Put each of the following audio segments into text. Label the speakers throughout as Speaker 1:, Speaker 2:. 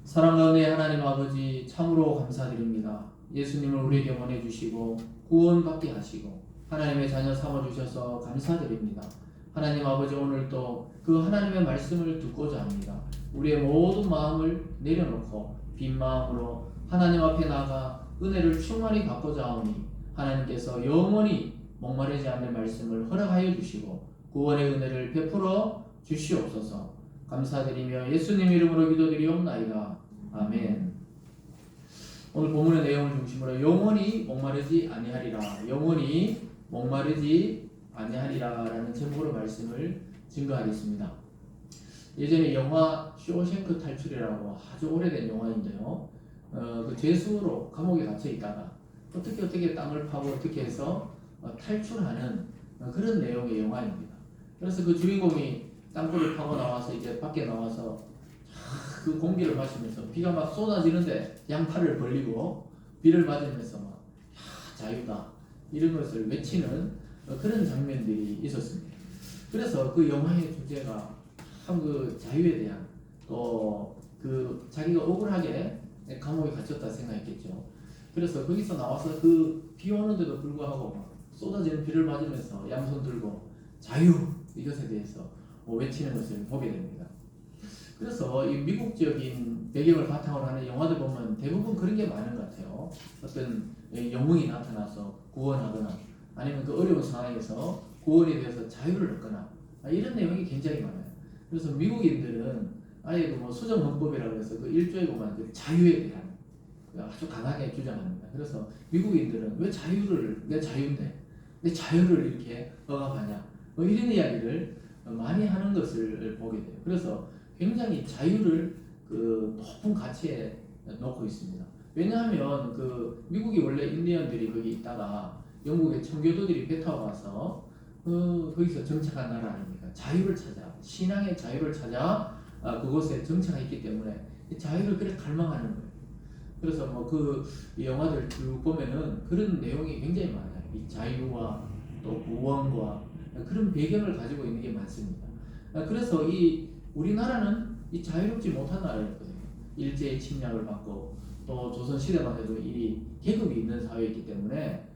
Speaker 1: 사랑 가운데 하나님 아버지 참으로 감사드립니다. 예수님을 우리에게 보내주시고 구원받게 하시고 하나님의 자녀 삼아주셔서 감사드립니다. 하나님 아버지 오늘도 그 하나님의 말씀을 듣고자 합니다. 우리의 모든 마음을 내려놓고 빈 마음으로 하나님 앞에 나가 은혜를 충만히 받고자 하오니 하나님께서 영원히 목마르지 않는 말씀을 허락하여 주시고 구원의 은혜를 베풀어 주시옵소서. 감사드리며 예수님 이름으로 기도드리옵나이다. 아멘. 오늘 본문의 내용을 중심으로 영원히 목마르지 아니하리라, 영원히 목마르지 아니하리라 라는 제목으로 말씀을 증거하겠습니다. 예전에 영화 쇼생크 탈출이라고 아주 오래된 영화인데요, 그 죄수로 감옥에 갇혀 있다가 어떻게 땅을 파고 어떻게 해서 탈출하는 그런 내용의 영화입니다. 그래서 그 주인공이 땅굴을 파고 나와서 이제 밖에 나와서 그 공기를 마시면서 비가 막 쏟아지는데 양팔을 벌리고 비를 맞으면서 막 자유다 이런 것을 외치는 그런 장면들이 있었습니다. 그래서 그 영화의 주제가 참 그 자유에 대한, 또 그 자기가 억울하게 감옥에 갇혔다 생각했겠죠. 그래서 거기서 나와서 그 비 오는데도 불구하고 막 쏟아지는 비를 맞으면서 양손 들고 자유 이것에 대해서 외치는 것을 보게 됩니다. 그래서 이 미국적인 배경을 바탕으로 하는 영화들 보면 대부분 그런 게 많은 것 같아요. 어떤 영웅이 나타나서 구원하거나 아니면 그 어려운 상황에서 구원에 대해서 자유를 얻거나 이런 내용이 굉장히 많아요. 그래서 미국인들은 아예 그 뭐 수정헌법이라고 해서 그 1조에 보면 그 자유에 대한 아주 강하게 주장합니다. 그래서 미국인들은 왜 자유를, 내 자유인데 내 자유를 이렇게 억압하냐 이런 이야기를 많이 하는 것을 보게 돼요. 그래서 굉장히 자유를 그 높은 가치에 놓고 있습니다. 왜냐하면 그 미국이 원래 인디언들이 거기 있다가 영국의 청교도들이 뱉어와서 거기서 정착한 나라 아닙니까? 자유를 찾아, 신앙의 자유를 찾아 그곳에 정착했기 때문에 자유를 그렇게 갈망하는 거예요. 그래서 뭐 그 영화들 쭉 보면은 그런 내용이 굉장히 많아요. 이 자유와 또 구원과 그런 배경을 가지고 있는 게 많습니다. 그래서 이 우리나라는 이 자유롭지 못한 나라였거든요. 일제의 침략을 받고 또 조선시대만 해도 이 계급이 있는 사회였기 때문에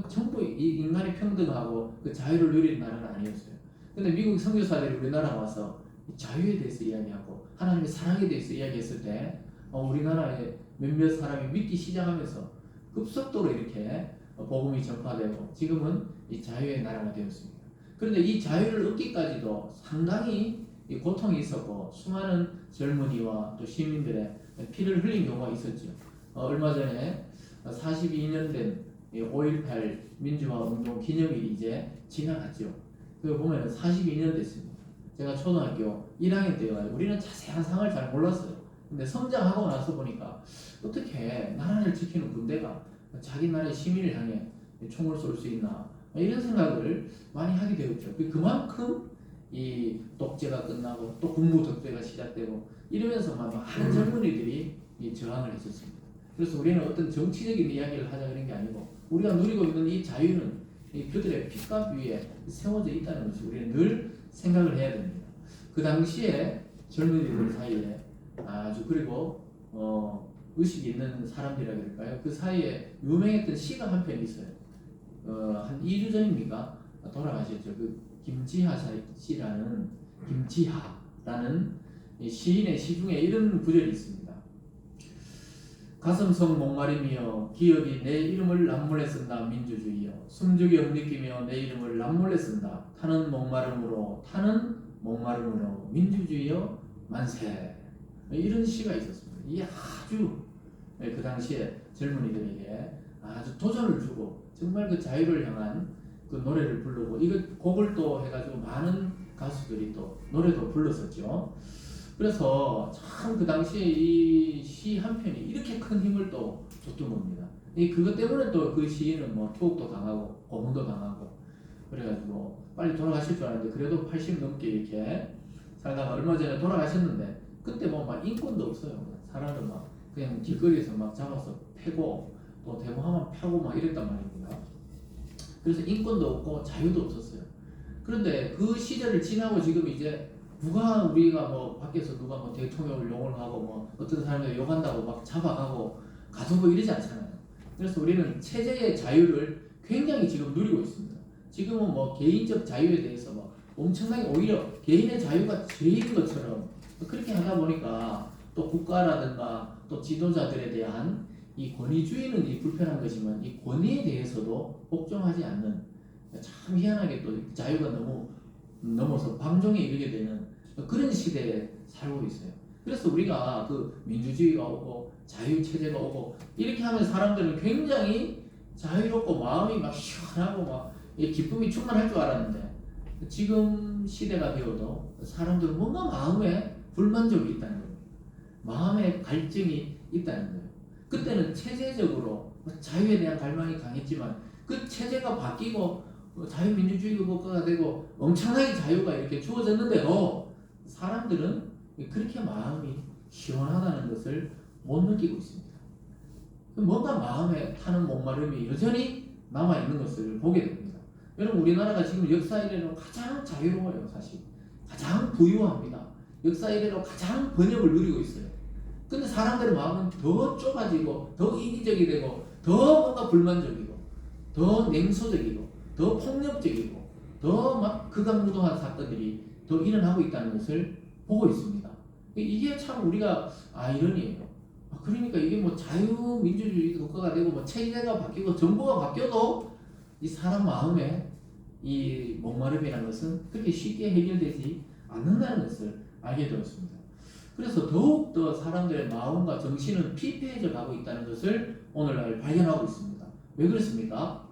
Speaker 1: 전부 이 인간이 평등하고 그 자유를 누리는 나라는 아니었어요. 근데 미국 선교사들이 우리나라 와서 자유에 대해서 이야기하고 하나님의 사랑에 대해서 이야기했을 때 우리나라에 몇몇 사람이 믿기 시작하면서 급속도로 이렇게 복음이 전파되고 지금은 이 자유의 나라가 되었습니다. 그런데 이 자유를 얻기까지도 상당히 고통이 있었고 수많은 젊은이와 또 시민들의 피를 흘린 경우가 있었죠. 얼마 전에 42년 된 5.18 민주화 운동 기념일이 이제 지나갔죠. 그거 보면 42년 됐습니다. 제가 초등학교 1학년 때여가지고 우리는 자세한 상황을 잘 몰랐어요. 근데 성장하고 나서 보니까 어떻게 나라를 지키는 군대가 자기 나라의 시민을 향해 총을 쏠 수 있나 이런 생각을 많이 하게 되었죠. 그만큼 이 독재가 끝나고 또 군부 독재가 시작되고 이러면서 많은 젊은이들이 저항을 했었습니다. 그래서 우리는 어떤 정치적인 이야기를 하자 그런 게 아니고 우리가 누리고 있는 이 자유는 이 그들의 핏값 위에 세워져 있다는 것을 우리는 늘 생각을 해야 됩니다. 그 당시에 젊은이들 사이에 아주 그리고 의식이 있는 사람들이라 그럴까요? 그 사이에 유명했던 시가 한 편 있어요. 한 2주 전입니까? 돌아가셨죠. 그 김지하 씨라는 김지하라는 시인의 시 중에 이런 구절이 있습니다. 가슴속 목마름이여 기업이 내 이름을 남몰래 쓴다 민주주의여 숨죽이 엇느끼며 내 이름을 남몰래 쓴다 타는 목마름으로 민주주의여 만세. 이런 시가 있었습니다. 이게 아주 그 당시에 젊은이들에게 아주 도전을 주고 정말 그 자유를 향한 그 노래를 부르고 이거 곡을 또 해가지고 많은 가수들이 또 노래도 불렀었죠. 그래서 참 그 당시에 이 시 한 편이 이렇게 큰 힘을 또 줬던 겁니다. 그것 때문에 또 그 시인은 뭐 투옥도 당하고 고문도 당하고 그래가지고 빨리 돌아가실 줄 알았는데 그래도 80 넘게 이렇게 살다가 얼마 전에 돌아가셨는데 그때 뭐 막 인권도 없어요. 사람을 막 그냥 길거리에서 막 잡아서 패고 또 대모하면 패고 막 이랬단 말입니다. 그래서 인권도 없고 자유도 없었어요. 그런데 그 시절을 지나고 지금 이제 누가 우리가 뭐 밖에서 누가 뭐 대통령을 욕을 하고 뭐 어떤 사람을 욕한다고 막 잡아가고 가두고 이러지 않잖아요. 그래서 우리는 체제의 자유를 굉장히 지금 누리고 있습니다. 지금은 뭐 개인적 자유에 대해서 뭐 엄청나게 오히려 개인의 자유가 죄인 것처럼 그렇게 하다 보니까 또 국가라든가 또 지도자들에 대한 이 권위주의는 이 불편한 것이지만 이 권위에 대해서도 복종하지 않는 참 희한하게 또 자유가 너무 넘어서 방종에 이르게 되는 그런 시대에 살고 있어요. 그래서 우리가 그 민주주의가 오고 자유체제가 오고 이렇게 하면 사람들은 굉장히 자유롭고 마음이 막 시원하고 막 기쁨이 충만할 줄 알았는데 지금 시대가 되어도 사람들은 뭔가 마음에 불만족이 있다는 거예요. 마음에 갈증이 있다는 거예요. 그때는 체제적으로 자유에 대한 갈망이 강했지만 그 체제가 바뀌고 자유민주주의 국가가 되고 엄청나게 자유가 이렇게 주어졌는데도 사람들은 그렇게 마음이 시원하다는 것을 못 느끼고 있습니다. 뭔가 마음에 타는 목마름이 여전히 남아있는 것을 보게 됩니다. 여러분 우리나라가 지금 역사 이래로 가장 자유로워요. 사실 가장 부유합니다. 역사 이래로 가장 번영을 누리고 있어요. 근데 사람들의 마음은 더 좁아지고 더 이기적이 되고 더 뭔가 불만족이고 더 냉소적이고 더 폭력적이고 더 막 극악무도한 사건들이 더 일어나고 있다는 것을 보고 있습니다. 이게 참 우리가 아이러니예요. 그러니까 이게 뭐 자유민주주의 국가가 되고 뭐 체제가 바뀌고 정부가 바뀌어도 이 사람 마음에 이 목마름이라는 것은 그렇게 쉽게 해결되지 않는다는 것을 알게 되었습니다. 그래서 더욱더 사람들의 마음과 정신은 피폐해져 가고 있다는 것을 오늘날 발견하고 있습니다. 왜 그렇습니까?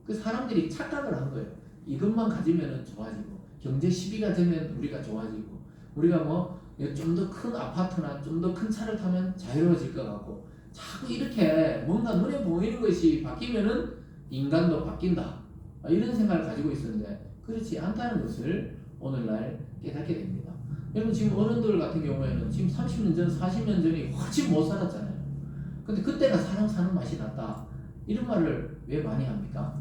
Speaker 1: 그 사람들이 착각을 한 거예요. 이것만 가지면 좋아지고 경제 시비가 되면 우리가 좋아지고 우리가 뭐 좀 더 큰 아파트나 좀 더 큰 차를 타면 자유로워질 것 같고 자꾸 이렇게 뭔가 눈에 보이는 것이 바뀌면은 인간도 바뀐다 이런 생각을 가지고 있었는데 그렇지 않다는 것을 오늘날 깨닫게 됩니다. 여러분 지금 어른들 같은 경우에는 지금 30년 전 40년 전이 훨씬 못 살았잖아요. 근데 그때가 사람 사는 맛이 났다 이런 말을 왜 많이 합니까?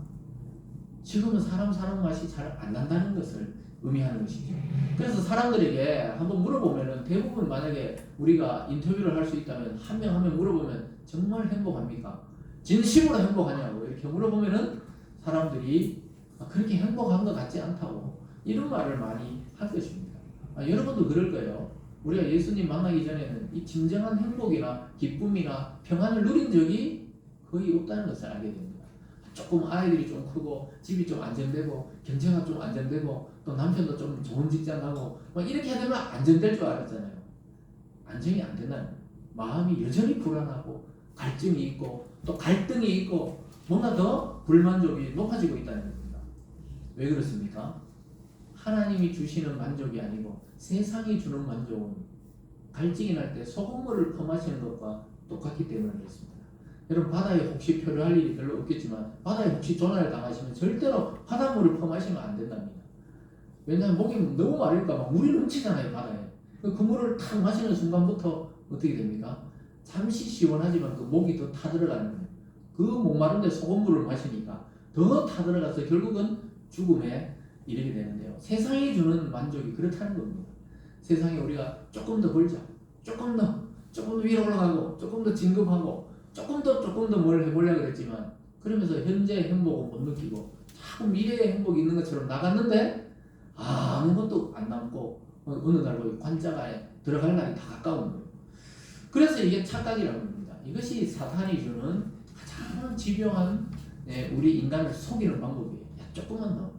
Speaker 1: 지금은 사람 사는 맛이 잘 안 난다는 것을 의미하는 것이죠. 그래서 사람들에게 한번 물어보면은 대부분 만약에 우리가 인터뷰를 할 수 있다면 한 명 한 명 물어보면 정말 행복합니까? 진심으로 행복하냐고 이렇게 물어보면은 사람들이 그렇게 행복한 것 같지 않다고 이런 말을 많이 할 것입니다. 여러분도 그럴 거예요. 우리가 예수님 만나기 전에는 이 진정한 행복이나 기쁨이나 평안을 누린 적이 거의 없다는 것을 알게 됩니다. 조금 아이들이 좀 크고 집이 좀 안정되고 경제가 좀 안정되고 또 남편도 좀 좋은 직장 가고 막 이렇게 되면 안정될 줄 알았잖아요. 안정이 안 된다는 거예요. 마음이 여전히 불안하고 갈증이 있고 또 갈등이 있고 뭔가 더 불만족이 높아지고 있다는 겁니다. 왜 그렇습니까? 하나님이 주시는 만족이 아니고 세상이 주는 만족은 갈증이 날 때 소금물을 퍼마시는 것과 똑같기 때문에 그렇습니다. 여러분 바다에 혹시 표류할 일이 별로 없겠지만 바다에 혹시 조난을 당하시면 절대로 바닷물을 퍼마시면 안 된답니다. 왜냐하면 목이 너무 마르니까 막 물이 넘치잖아요. 바다에. 그 물을 탁 마시는 순간부터 어떻게 됩니까? 잠시 시원하지만 그 목이 더 타들어가는 거예요. 그 목마른데 소금물을 마시니까 더 타들어가서 결국은 죽음에 이르게 되는데요. 세상이 주는 만족이 그렇다는 겁니다. 세상에 우리가 조금 더 벌자, 조금 더 위로 올라가고, 조금 더 진급하고, 조금 더 뭘 해보려고 그랬지만, 그러면서 현재의 행복은 못 느끼고, 자꾸 미래의 행복이 있는 것처럼 나갔는데, 아무것도 안 남고, 어느 날 관자가에 들어갈 날이 다 가까운 거예요. 그래서 이게 착각이라고 합니다. 이것이 사탄이 주는 가장 집요한 우리 인간을 속이는 방법이에요. 야, 조금만 더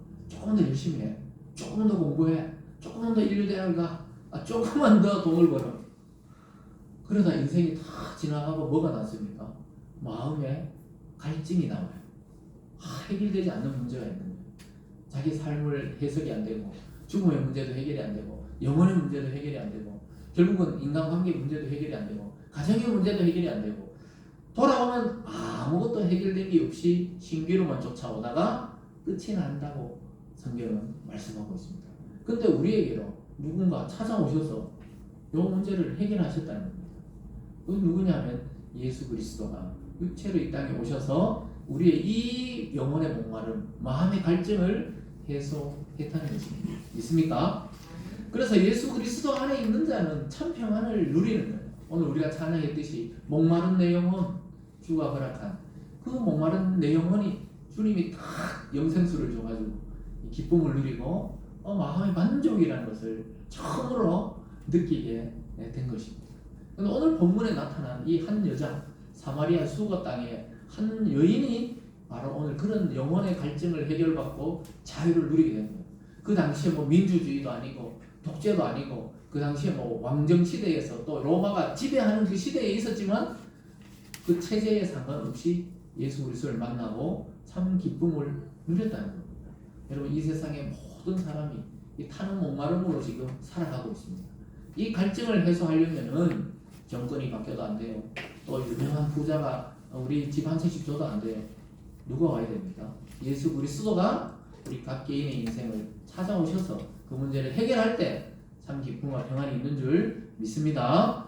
Speaker 1: 열심히 해. 조금만 더 공부해. 조금만 더 인류대학을 가. 조금만 더 돈을 벌어. 그러다 인생이 다 지나가고 뭐가 났습니까? 마음에 갈증이 나와요. 해결되지 않는 문제가 있는 거예요. 자기 삶을 해석이 안 되고 죽음의 문제도 해결이 안 되고 영혼의 문제도 해결이 안 되고 결국은 인간관계 문제도 해결이 안 되고 가정의 문제도 해결이 안 되고 돌아오면 아무것도 해결된 게 없이 신기로만 쫓아오다가 끝이 난다고 성경은 말씀하고 있습니다. 근데 우리에게로 누군가 찾아오셔서 이 문제를 해결하셨다는 겁니다. 그 누구냐면 예수 그리스도가 육체로 이 땅에 오셔서 우리의 이 영혼의 목마름, 마음의 갈증을 해소했다는 것입니다. 믿습니까? 그래서 예수 그리스도 안에 있는 자는 참 평안을 누리는 거예요. 오늘 우리가 찬양했듯이 목마른 내 영혼 주가 허락한 그 목마른 내 영혼이 주님이 다 영생수를 줘가지고 기쁨을 누리고 마음의 만족이라는 것을 처음으로 느끼게 된 것입니다. 오늘 본문에 나타난 이 한 여자 사마리아 수거 땅에 한 여인이 바로 오늘 그런 영혼의 갈증을 해결받고 자유를 누리게 된 거예요. 그 당시에 뭐 민주주의도 아니고 독재도 아니고 그 당시에 뭐 왕정 시대에서 또 로마가 지배하는 그 시대에 있었지만 그 체제에 상관없이 예수 그리스도를 만나고 참 기쁨을 누렸다는 겁니다. 여러분 이 세상의 모든 사람이 이 타는 목마름으로 지금 살아가고 있습니다. 이 갈증을 해소하려면은 정권이 바뀌어도 안 돼요. 또 유명한 부자가 우리 집 한 채씩 줘도 안 돼요. 누가 와야 됩니까? 예수 그리스도가 우리 각 개인의 인생을 찾아오셔서 그 문제를 해결할 때 참 기쁨과 평안이 있는 줄 믿습니다.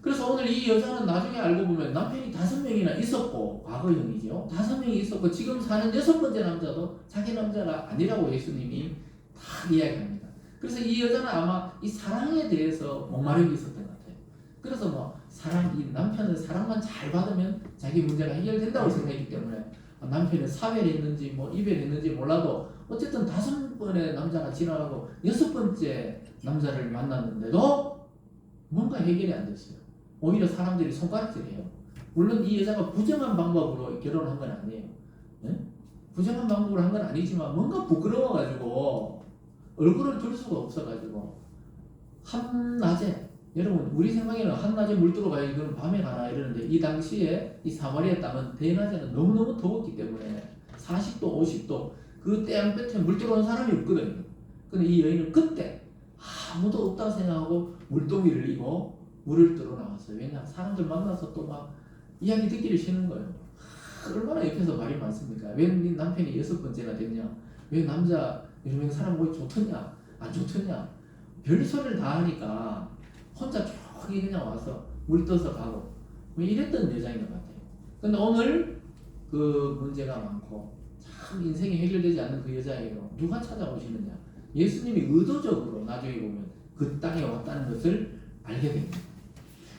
Speaker 1: 그래서 오늘 이 여자는 나중에 알고 보면 남편이 5명이나 있었고 과거형이죠. 5명이 있었고 지금 사는 6번째 남자도 자기 남자가 아니라고 예수님이 다 이야기합니다. 그래서 이 여자는 아마 이 사랑에 대해서 목마름이 있었던 것 같아요. 그래서 뭐 이 남편은 사랑만 잘 받으면 자기 문제가 해결된다고 생각했기 때문에 남편이 사별했는지 뭐 이별했는지 몰라도 어쨌든 5번의 남자가 지나가고 6번째 남자를 만났는데도 뭔가 해결이 안 됐어요. 오히려 사람들이 손가락질해요. 물론 이 여자가 부정한 방법으로 결혼한 건 아니에요. 네? 부정한 방법으로 한 건 아니지만 뭔가 부끄러워가지고 얼굴을 들 수가 없어가지고 한낮에 여러분 우리 생각에는 한낮에 물 들어가야 이건 밤에 가나 이러는데 이 당시에 이 사마리아 땅은 대낮에는 너무너무 더웠기 때문에 40도 50도 그 떼양볕에 물 들어온 사람이 없거든요. 근데 이 여인은 그때 아무도 없다고 생각하고 물동이를 이고 물을 들어 나왔어요. 왜냐 사람들 만나서 또 막 이야기 듣기를 싫은 거예요. 얼마나 옆에서 말이 많습니까? 왜 네 남편이 6번째나 됐냐? 왜 남자 이러면 사람 보기 좋더냐? 안 좋더냐? 별 소리를 다 하니까 혼자 조용히 그냥 와서 물 떠서 가고 뭐 이랬던 여자인 것 같아요. 근데 오늘 그 문제가 많고 참 인생이 해결되지 않는 그 여자에게로 누가 찾아오시느냐? 예수님이 의도적으로 나중에 보면 그 땅에 왔다는 것을 알게 됩니다.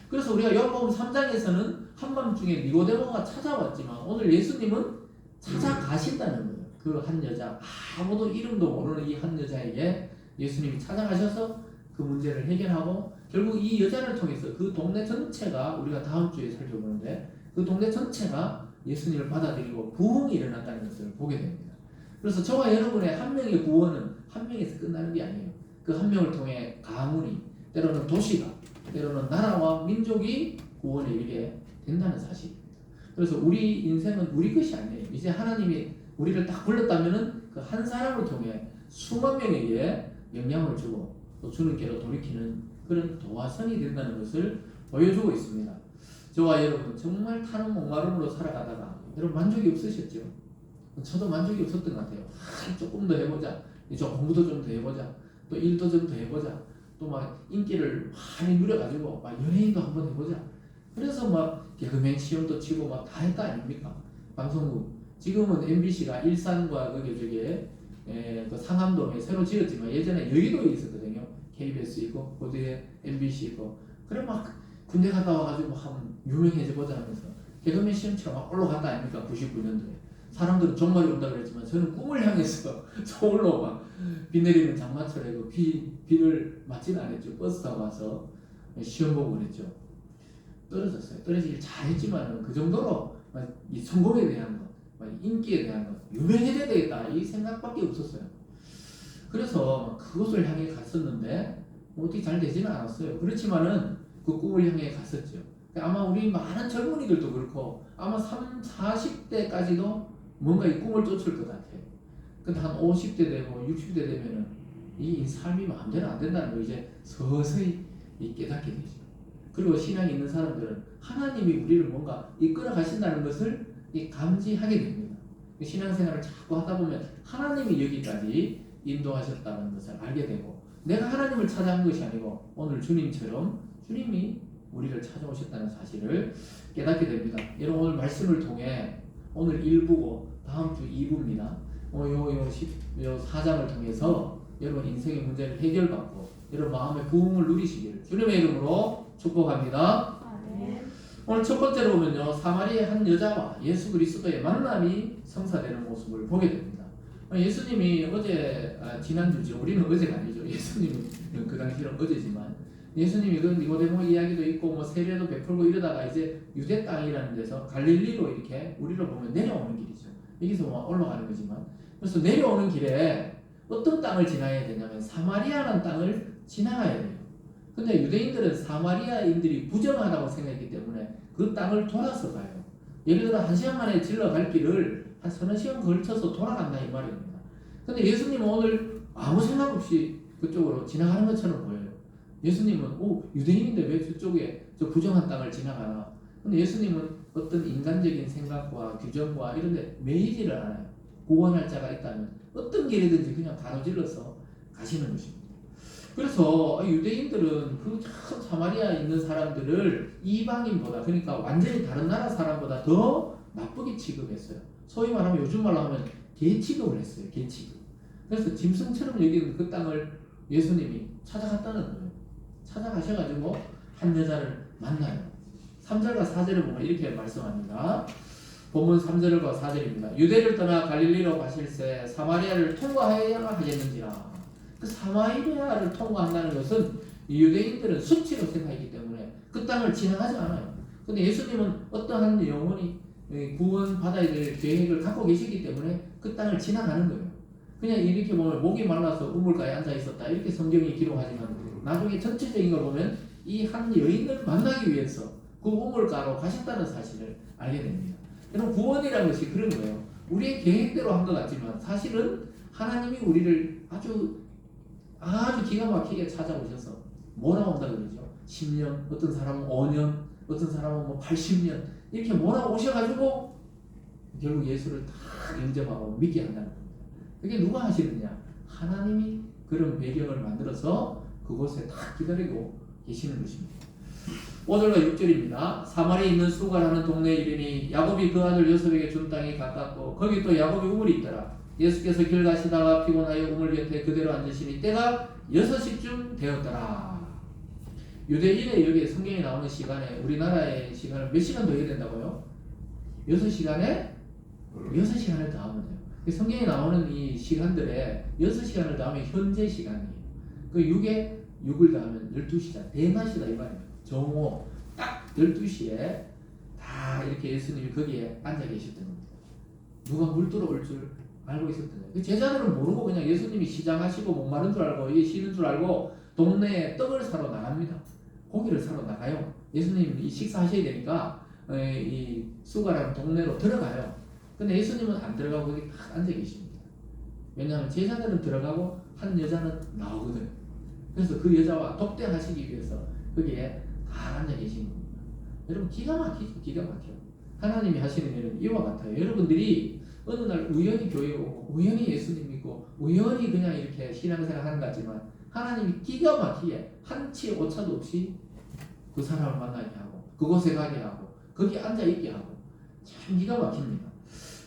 Speaker 1: 그래서 우리가 요한복음 3장에서는 한밤중에 니고데모가 찾아왔지만 오늘 예수님은 찾아가신다는 거예요. 그 한 여자 아무도 이름도 모르는 이 한 여자에게 예수님이 찾아가셔서 그 문제를 해결하고 결국 이 여자를 통해서 그 동네 전체가 우리가 다음 주에 살펴보는데 그 동네 전체가 예수님을 받아들이고 부흥이 일어났다는 것을 보게 됩니다. 그래서 저와 여러분의 한 명의 구원은 한 명에서 끝나는 게 아니에요. 그 한 명을 통해 가문이 때로는 도시가 때로는 나라와 민족이 구원에 이르게 된다는 사실입니다. 그래서 우리 인생은 우리 것이 아니에요. 이제 하나님이 우리를 딱 불렀다면은 그 한 사람을 통해 수만 명에게 영향을 주고 또 주님께로 돌이키는 그런 도화선이 된다는 것을 보여주고 있습니다. 저와 여러분 정말 타는 목마름으로 살아가다가 여러분 만족이 없으셨죠? 저도 만족이 없었던 것 같아요. 조금 더 해보자. 저 공부도 좀 더 해보자. 또 일도 좀 더 해보자. 또 막 인기를 많이 누려가지고 막 연예인도 한번 해보자. 그래서 막 개그맨 시험도 치고 막 다 했다 아닙니까? 방송국. 지금은 MBC가 일산과 저기 그 상암동에 새로 지었지만 예전에 여의도에 있었거든요. KBS 있고 그 뒤에 MBC 있고 그래 막 군대 갔다 와가지고 한번 유명해져 보자 하면서 개그맨 시험처럼 막 올라갔다 아닙니까? 99년도에 사람들은 종말이 온다 그랬지만 저는 꿈을 향해서 서울로 막 비 내리는 장마철에 그 비를 맞지는 않았죠. 버스 타고 와서 시험 보고 그랬죠. 떨어졌어요. 떨어지길 잘했지만 그 정도로 이 성공에 대한 것, 인기에 대한 것, 유명해져야 되겠다 이 생각밖에 없었어요. 그래서 그곳을 향해 갔었는데 어떻게 잘 되지는 않았어요. 그렇지만은 그 꿈을 향해 갔었죠. 아마 우리 많은 젊은이들도 그렇고 아마 40대까지도 뭔가 이 꿈을 쫓을 것 같아요. 근데 한 50대 되고 60대 되면은 이 삶이 마음대로 안 된다는 거 이제 서서히 깨닫게 되죠. 그리고 신앙이 있는 사람들은 하나님이 우리를 뭔가 이끌어 가신다는 것을 감지하게 됩니다. 신앙생활을 자꾸 하다 보면 하나님이 여기까지 인도하셨다는 것을 알게 되고 내가 하나님을 찾아간 것이 아니고 오늘 주님처럼 주님이 우리를 찾아오셨다는 사실을 깨닫게 됩니다. 여러분 오늘 말씀을 통해 오늘 1부고 다음 주 2부입니다. 요 4장을 통해서 여러분 인생의 문제를 해결받고 여러분 마음의 부흥을 누리시기를 주님의 이름으로 축복합니다. 오늘 첫 번째로 보면요, 사마리아의 한 여자와 예수 그리스도의 만남이 성사되는 모습을 보게 됩니다. 예수님이 어제, 지난주죠. 우리는 어제가 아니죠. 예수님은 그 당시는 어제지만 예수님이 그 니고데모 이야기도 있고 뭐 세례도 베풀고 이러다가 이제 유대 땅이라는 데서 갈릴리로 이렇게 우리로 보면 내려오는 길이죠. 여기서 뭐 올라가는 거지만 그래서 내려오는 길에 어떤 땅을 지나야 되냐면 사마리아라는 땅을 지나가야 돼요. 근데 유대인들은 사마리아인들이 부정하다고 생각했기 때문에 그 땅을 돌아서 가요. 예를 들어 1시간 만에 질러갈 길을 한 서너 시간 걸쳐서 돌아간다 이 말입니다. 근데 예수님은 오늘 아무 생각 없이 그쪽으로 지나가는 것처럼 보여요. 예수님은 유대인인데 왜 저쪽에 저 부정한 땅을 지나가나? 근데 예수님은 어떤 인간적인 생각과 규정과 이런 데 매이지를 않아요. 구원할 자가 있다면 어떤 길이든지 그냥 가로질러서 가시는 것입니다. 그래서 유대인들은 그 참 사마리아에 있는 사람들을 이방인보다, 그러니까 완전히 다른 나라 사람보다 더 나쁘게 취급했어요. 소위 말하면 요즘 말로 하면 개 취급을 했어요. 개 취급. 그래서 짐승처럼 여기는 그 땅을 예수님이 찾아갔다는 거예요. 찾아가셔가지고 한 여자를 만나요. 3절과 4절을 보면 이렇게 말씀합니다. 본문 3절과 4절입니다. 유대를 떠나 갈릴리로 가실새 사마리아를 통과해야 하겠는지라. 그 사마리아를 통과한다는 것은 유대인들은 수치로 생각했기 때문에 그 땅을 지나가지 않아요. 근데 예수님은 어떠한 영혼이 구원받아야 될 계획을 갖고 계시기 때문에 그 땅을 지나가는 거예요. 그냥 이렇게 보면 목이 말라서 우물가에 앉아 있었다 이렇게 성경이 기록하지만 나중에 전체적인 걸 보면 이 한 여인을 만나기 위해서 그 우물가로 가셨다는 사실을 알게 됩니다. 여러분 구원이라는 것이 그런 거예요. 우리의 계획대로 한 것 같지만 사실은 하나님이 우리를 아주 기가 막히게 찾아오셔서 몰아온다 그러죠. 10년, 어떤 사람은 5년, 어떤 사람은 뭐 80년 이렇게 몰아오셔가지고 결국 예수를 다 영접하고 믿게 한다는 겁니다. 그게 누가 하시느냐? 하나님이 그런 배경을 만들어서 그곳에 다 기다리고 계시는 것입니다. 5절과 6절입니다. 사마리아에 있는 수가라는 동네에 이르니 야곱이 그 아들 요셉에게 준 땅이 가깝고 거기 또 야곱의 우물이 있더라. 예수께서 길 가시다가 피곤하여 우물 곁에 그대로 앉으시니 때가 6시쯤 되었더라. 유대인의 여기 성경에 나오는 시간에 우리나라의 시간을 몇 시간 더 해야 된다고요? 6시간에 6시간을 더 하면 돼요. 성경에 나오는 이 시간들에 6시간을 더하면 현재 시간이에요. 그 6에 6을 더하면 12시간, 대낮이다 이 말이에요. 정오 딱 12시에 다 이렇게 예수님이 거기에 앉아 계셨던 겁니다. 누가 물 들어올 줄 알고 있었던 거예요. 제자들은 모르고 그냥 예수님이 시장하시고 목마른 줄 알고 이게 쉬는 줄 알고 동네에 떡을 사러 나갑니다. 고기를 사러 나가요. 예수님이 식사하셔야 되니까 이 수가라는 동네로 들어가요. 근데 예수님은 안 들어가고 거기 딱 앉아 계십니다. 왜냐하면 제자들은 들어가고 한 여자는 나오거든. 그래서 그 여자와 독대하시기 위해서 거기에 다 앉아 계신 겁니다. 여러분 기가 막히죠. 기가 막혀요. 하나님이 하시는 일은 이와 같아요. 여러분들이 어느 날 우연히 교회에 오고 우연히 예수님 믿고 우연히 그냥 이렇게 신앙생활 하는 것 같지만 하나님이 기가 막히게 한치 오차도 없이 그 사람을 만나게 하고 그곳에 가게 하고 거기 앉아 있게 하고 참 기가 막힙니다.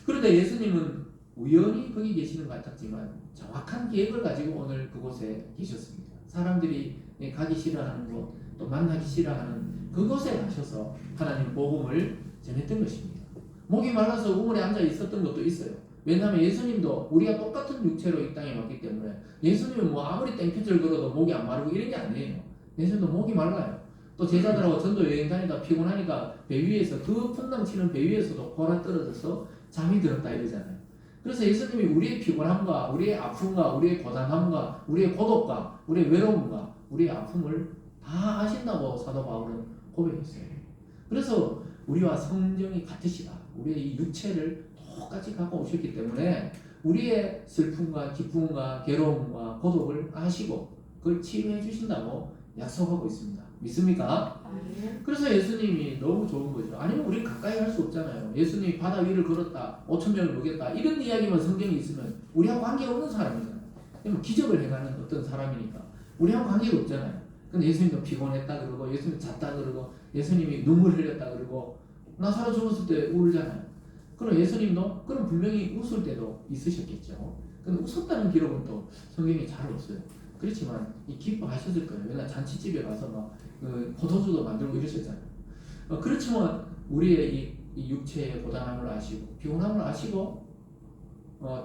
Speaker 1: 그런데 예수님은 우연히 거기 계시는 것 같았지만 정확한 계획을 가지고 오늘 그곳에 계셨습니다. 사람들이 가기 싫어하는 곳, 또 만나기 싫어하는 그곳에 가셔서 하나님 복음을 전했던 것입니다. 목이 말라서 우물에 앉아 있었던 것도 있어요. 왜냐하면 예수님도 우리가 똑같은 육체로 이 땅에 왔기 때문에 예수님은 뭐 아무리 땡볕을 걸어도 목이 안 마르고 이런 게 아니에요. 예수님도 목이 말라요. 또 제자들하고 전도 여행 다니다 피곤하니까 배 위에서 그 풍랑치는 배 위에서도 보라 떨어져서 잠이 들었다 이러잖아요. 그래서 예수님이 우리의 피곤함과 우리의 아픔과 우리의 고단함과 우리의 고독과 우리의 외로움과 우리의 아픔을 다 아신다고 사도 바울은 고백했어요. 그래서 우리와 성정이 같으시다. 우리의 이 육체를 똑같이 갖고 오셨기 때문에 우리의 슬픔과 기쁨과 괴로움과 고독을 아시고 그걸 치유해 주신다고 약속하고 있습니다. 믿습니까? 그래서 예수님이 너무 좋은 거죠. 아니면 우리는 가까이 할 수 없잖아요. 예수님이 바다 위를 걸었다, 5,000명을 먹였다 이런 이야기만 성경에 있으면 우리하고 관계없는 사람이잖아요. 기적을 해가는 어떤 사람이니까 우리하고 관계가 없잖아요. 근데 예수님도 피곤했다 그러고 예수님 잤다 그러고 예수님이 눈물 흘렸다 그러고 나사로 죽었을 때 울잖아요. 그럼 예수님도 그럼 분명히 웃을 때도 있으셨겠죠. 근데 웃었다는 기록은 또 성경에 잘 없어요. 그렇지만 이 기뻐하셨을 거예요. 옛날 잔치집에 가서 막 포도주도 만들고 이러셨잖아요. 그렇지만 우리의 이 육체의 고단함을 아시고 피곤함을 아시고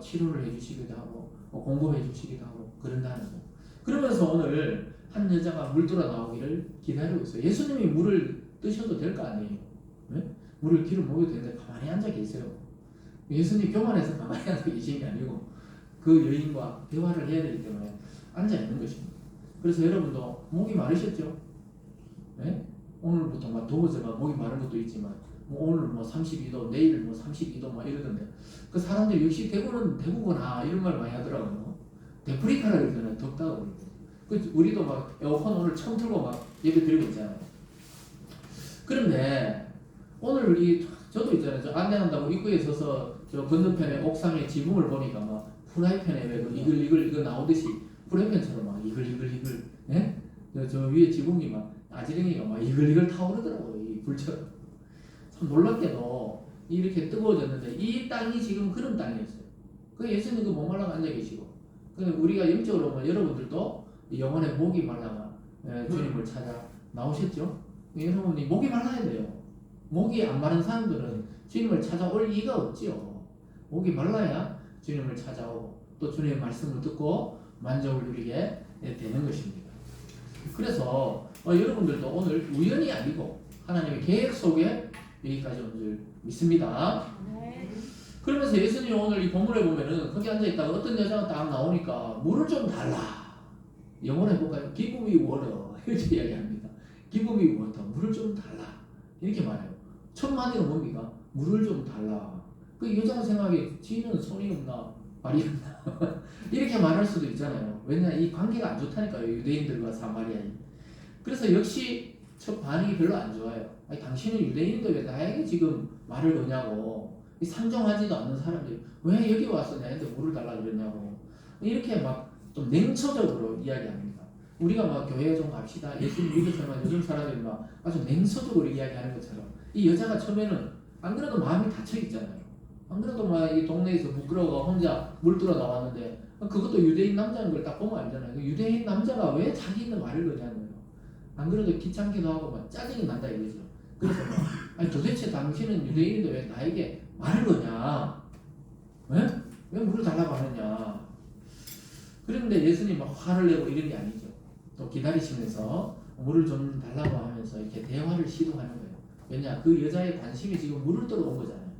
Speaker 1: 치료를 해주시기도 하고 공급해 주시기도 하고 그런다는 거. 그러면서 오늘 한 여자가 물 돌아 나오기를 기다리고 있어요. 예수님이 물을 뜨셔도 될 거 아니에요. 네? 물을 길을 먹여도 되는데 가만히 앉아 계세요. 예수님 교만해서 가만히 앉아 계신 게 아니고 그 여인과 대화를 해야 되기 때문에 앉아 있는 것입니다. 그래서 여러분도 목이 마르셨죠? 네? 오늘부터 막 더워서 막 목이 마른 것도 있지만 오늘 뭐 32도, 내일 뭐 32도 막 이러던데 그 사람들 역시 대구는 대구구나 이런 말 많이 하더라고요. 데프리카라 그러잖아요. 덥다고 그러고. 우리도 막 에어컨 오늘 처음 틀고 막 예배 드리고 있잖아요. 그런데 오늘 저도 있잖아요. 저 안내한다고 입구에 서서 저 건너편에 옥상에 지붕을 보니까 막 프라이팬에 왜 이글 이거 나오듯이 프라이팬처럼 막 이글 예? 저 위에 지붕이 막 아지랭이가 막 이글 타오르더라고요. 이 불처럼. 참 놀랍게도 이렇게 뜨거워졌는데 이 땅이 지금 그런 땅이었어요. 그 예수님 그 목말라가 앉아 계시고 우리가 영적으로 보면 여러분들도 영혼의 목이 말라가 주님을 찾아 나오셨죠? 여러분이 목이 말라야 돼요. 목이 안 마른 사람들은 주님을 찾아올 이유가 없지요. 목이 말라야 주님을 찾아오고 또 주님의 말씀을 듣고 만족을 누리게 되는 것입니다. 그래서 여러분들도 오늘 우연이 아니고 하나님의 계획 속에 여기까지 온 줄 믿습니다. 네. 그러면서 예수님이 오늘 이 본문에 보면은 거기 앉아있다가 어떤 여자가 딱 나오니까 물을 좀 달라. 영어로 해볼까요? Give me water. 이렇게 이야기합니다. Give me water. 물을 좀 달라. 이렇게 말해요. 첫 마디가 뭡니까? 물을 좀 달라. 그 여자가 생각하기에 지는 손이 없나 발이 없나 이렇게 말할 수도 있잖아요. 왜냐하면 이 관계가 안 좋다니까요. 유대인들과 사마리아인. 그래서 역시 첫 반응이 별로 안 좋아요. 아니, 당신은 유대인인데 왜 나에게 지금 말을 거냐고. 상정하지도 않는 사람들이 왜 여기 와서 나한테 물을 달라고 그러냐고. 이렇게 막 좀 냉처적으로 이야기합니다. 우리가 막 교회 좀 갑시다. 예수님 믿으세요만 요즘 사람들이 막 아주 냉처적으로 이야기하는 것처럼 이 여자가 처음에는 안 그래도 마음이 닫혀 있잖아요. 안 그래도 막 이 동네에서 부끄러워 혼자 물 들어 나왔는데 그것도 유대인 남자인 걸 딱 보면 알잖아요. 그 유대인 남자가 왜 자기 있는 말을 거냐는 거예요. 안 그래도 귀찮기도 하고 막 짜증이 난다 이거죠. 그래서 막 아니 도대체 당신은 유대인인데 왜 나에게 말을 거냐? 왜? 왜 물을 달라고 하느냐? 그런데 예수님 막 화를 내고 이런 게 아니죠. 또 기다리시면서 물을 좀 달라고 하면서 이렇게 대화를 시도하는 거예요. 왜냐? 그 여자의 관심이 지금 물을 들어온 거잖아요.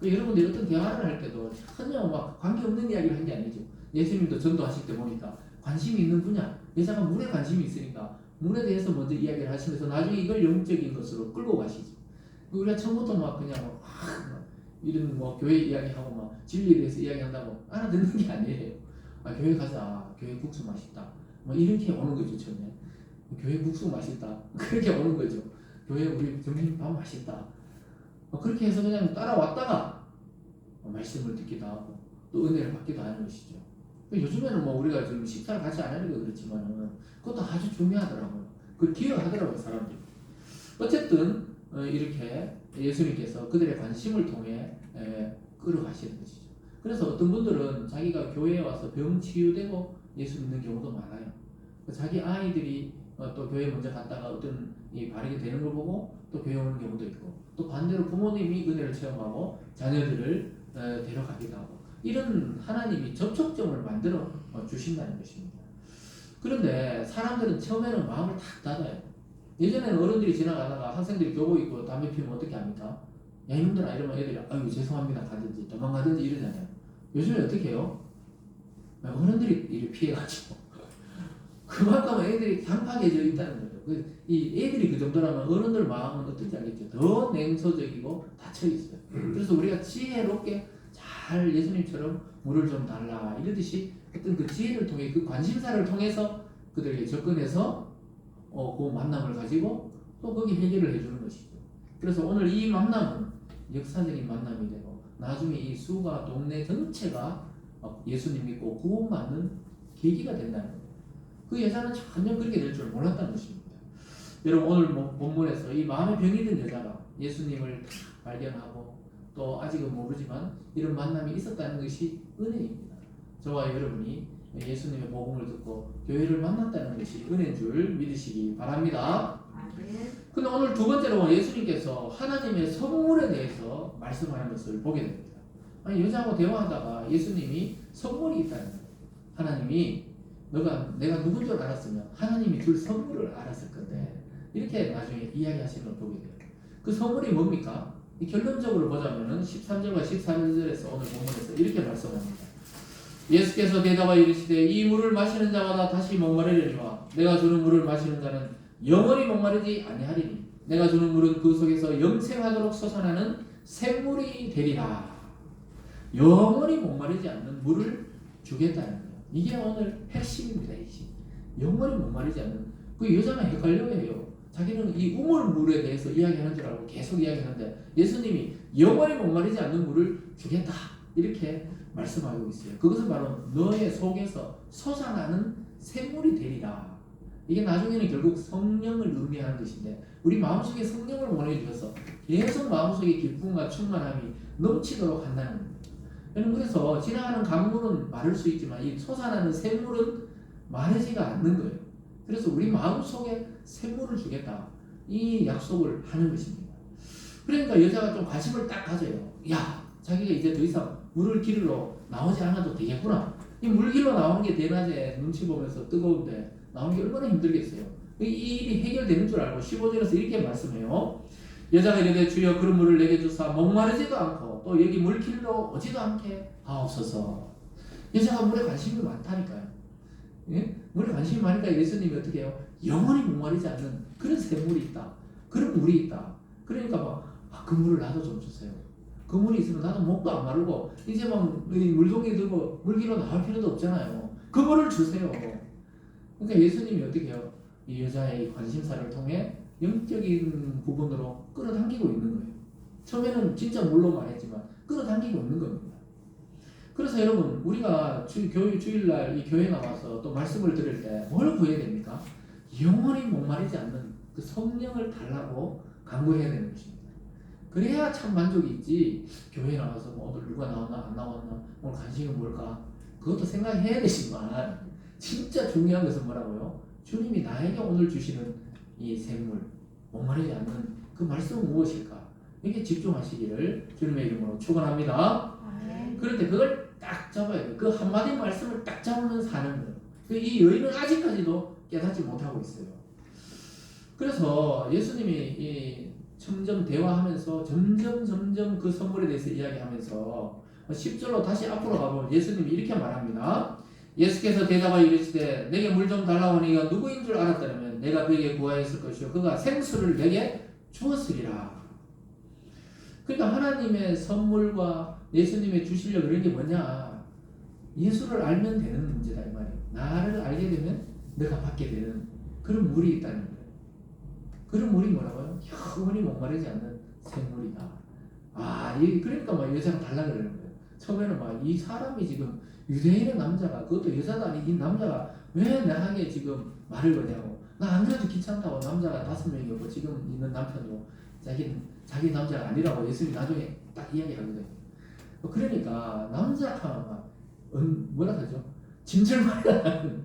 Speaker 1: 여러분들이 어떤 대화를 할 때도 전혀 막 관계없는 이야기를 한 게 아니죠. 예수님도 전도하실 때 보니까 관심이 있는 분야, 여자가 물에 관심이 있으니까 물에 대해서 먼저 이야기를 하시면서 나중에 이걸 영적인 것으로 끌고 가시죠. 우리가 처음부터 막 그냥 막 이런 뭐 교회 이야기하고 막 진리에 대해서 이야기한다고 알아듣는 게 아니에요. 아, 교회 가자. 교회 국수 맛있다. 뭐 이렇게 오는 거죠, 처음에. 교회 국수 맛있다. 그렇게 오는 거죠. 교회 우리 점심밥 맛있다. 그렇게 해서 그냥 따라왔다가 말씀을 듣기도 하고 또 은혜를 받기도 하는 것이죠. 요즘에는 뭐 우리가 좀 식사를 같이 안 하는 거 그렇지만은 그것도 아주 중요하더라고요. 그걸 기여하더라고요, 사람들이. 어쨌든 이렇게 예수님께서 그들의 관심을 통해 끌어가시는 것이죠. 그래서 어떤 분들은 자기가 교회에 와서 병 치유되고 예수 믿는 경우도 많아요. 자기 아이들이 또 교회 먼저 갔다가 어떤 바르게 되는 걸 보고 또 교회 오는 경우도 있고 또 반대로 부모님이 은혜를 체험하고 자녀들을 데려가기도 하고 이런 하나님이 접촉점을 만들어 주신다는 것입니다. 그런데 사람들은 처음에는 마음을 탁 닫아요. 예전에는 어른들이 지나가다가 학생들이 교복 입고 담배 피우면 어떻게 합니까? 야 이놈들아 이러면 애들이 아유 죄송합니다 가든지 도망가든지 이러잖아요. 요즘에 어떻게 해요? 어른들이 이를 피해가지고 그만큼 애들이 강팍해져 있다는 거죠. 이 애들이 그 정도라면 어른들 마음은 어떤지 알겠죠? 더 냉소적이고 닫혀 있어요. 그래서 우리가 지혜롭게 잘 예수님처럼 물을 좀 달라 이러듯이 어떤 그 지혜를 통해 그 관심사를 통해서 그들에게 접근해서 그 만남을 가지고 또 거기 해결을 해주는 것이죠. 그래서 오늘 이 만남은 역사적인 만남이 되고 나중에 이 수가 동네 전체가 예수님 믿고 구원받는 계기가 된다는 거예요. 그 여자는 전혀 그렇게 될 줄 몰랐다는 것입니다. 여러분 오늘 본문에서 이 마음의 병이 든 여자가 예수님을 발견하고 또 아직은 모르지만 이런 만남이 있었다는 것이 은혜입니다. 저와 여러분이 예수님의 복음을 듣고 교회를 만났다는 것이 은혜인 줄 믿으시기 바랍니다. 근데 오늘 두 번째로 예수님께서 하나님의 선물에 대해서 말씀하는 것을 보게 됩니다. 아니, 여자하고 대화하다가 예수님이 선물이 있다는 거예요. 하나님이 내가 누군 줄 알았으면 하나님이 줄 선물을 알았을 건데, 이렇게 나중에 이야기하시는 걸 보게 돼요. 그 선물이 뭡니까? 결론적으로 보자면은 13절과 14절에서 오늘 본문에서 이렇게 말씀합니다. 예수께서 대답하여 이르시되 이 물을 마시는 자마다 다시 목마르려니와 내가 주는 물을 마시는 자는 영원히 목마르지 아니하리니 내가 주는 물은 그 속에서 영생하도록 솟아나는 샘물이 되리라. 영원히 목마르지 않는 물을 주겠다는 거예요. 이게 오늘 핵심입니다. 핵심. 영원히 목마르지 않는. 그 여자는 헷갈려해요. 자기는 이 우물물에 대해서 이야기하는 줄 알고 계속 이야기하는데 예수님이 영원히 목마르지 않는 물을 주겠다 이렇게 말씀하고 있어요. 그것은 바로 너의 속에서 솟아나는 샘물이 되리라. 이게 나중에는 결국 성령을 의미하는 것인데, 우리 마음속에 성령을 보내주셔서 계속 마음속에 기쁨과 충만함이 넘치도록 한다는 겁니다. 그래서 지나가는 강물은 마를 수 있지만 이 솟아나는 샘물은 마르지가 않는 거예요. 그래서 우리 마음속에 샘물을 주겠다 이 약속을 하는 것입니다. 그러니까 여자가 좀 관심을 딱 가져요. 야, 자기가 이제 더 이상 물을 기르러 나오지 않아도 되겠구나. 이 물길로 나오는 게 대낮에 눈치 보면서 뜨거운데 나오는 게 얼마나 힘들겠어요. 이 일이 해결되는 줄 알고 15절에서 이렇게 말씀해요. 여자가 이르되 주여 그런 물을 내게 주사 목마르지도 않고 또 여기 물길로 오지도 않게 하옵소서. 여자가 물에 관심이 많다니까요. 예? 물에 관심이 많으니까 예수님이 어떻게 해요? 영원히 목마르지 않는 그런 샘물이 있다. 그런 물이 있다. 그러니까 그 물을 나도 좀 주세요. 그 물이 있으면 나도 목도 안 마르고 이제 물동이 들고 물길로 나올 필요도 없잖아요. 그 물을 주세요. 그러니까 예수님이 어떻게 해요? 이 여자의 관심사를 통해 영적인 부분으로 끌어당기고 있는 거예요. 처음에는 진짜 물로만 했지만 끌어당기고 있는 겁니다. 그래서 여러분, 우리가 주일날 이 교회 나와서 또 말씀을 들을 때 뭘 구해야 됩니까? 영원히 목마르지 않는 그 성령을 달라고 간구해야 되는 것입니다. 그래야 참 만족이 있지. 교회 나와서 오늘 누가 나왔나 안 나왔나 오늘 간식은 뭘까 그것도 생각해야 되지만 진짜 중요한 것은 뭐라고요? 주님이 나에게 오늘 주시는 이 샘물, 목마르지 않는 그 말씀은 무엇일까? 여기에 집중하시기를 주님의 이름으로 축원합니다. 그런데 그걸 딱 잡아야 돼요. 그 한마디 말씀을 딱 잡으면 사는 거예요. 이 여인은 아직까지도 깨닫지 못하고 있어요. 그래서 예수님이 점점 대화하면서 점점 그 선물에 대해서 이야기하면서 10절로 다시 앞으로 가보면 예수님이 이렇게 말합니다. 예수께서 대답하여 이르시되 내게 물 좀 달라고 하니 이가 누구인 줄 알았더라면 내가 그에게 구하였을 것이요 그가 생수를 내게 주었으리라. 그러니까 하나님의 선물과 예수님의 주시려고 그런 게 뭐냐? 예수를 알면 되는 문제다 이 말이에요. 나를 알게 되면 내가 받게 되는 그런 물이 있다는 거예요. 그런 물이 뭐라고요? 영원히 목마르지 않는 샘물이다. 그러니까 여자가 달라 그러는 거예요. 처음에는 이 사람이 지금 유대인의 남자가, 그것도 여자도 아닌 이 남자가 왜 나에게 지금 말을 거냐고. 나 안 그래도 귀찮다고. 남자가 5명이었고 지금 있는 남편도 자기 남자가 아니라고 예수님이 나중에 딱 이야기하거든요. 그러니까 남자가 뭐라 하죠? 진절머리가 나는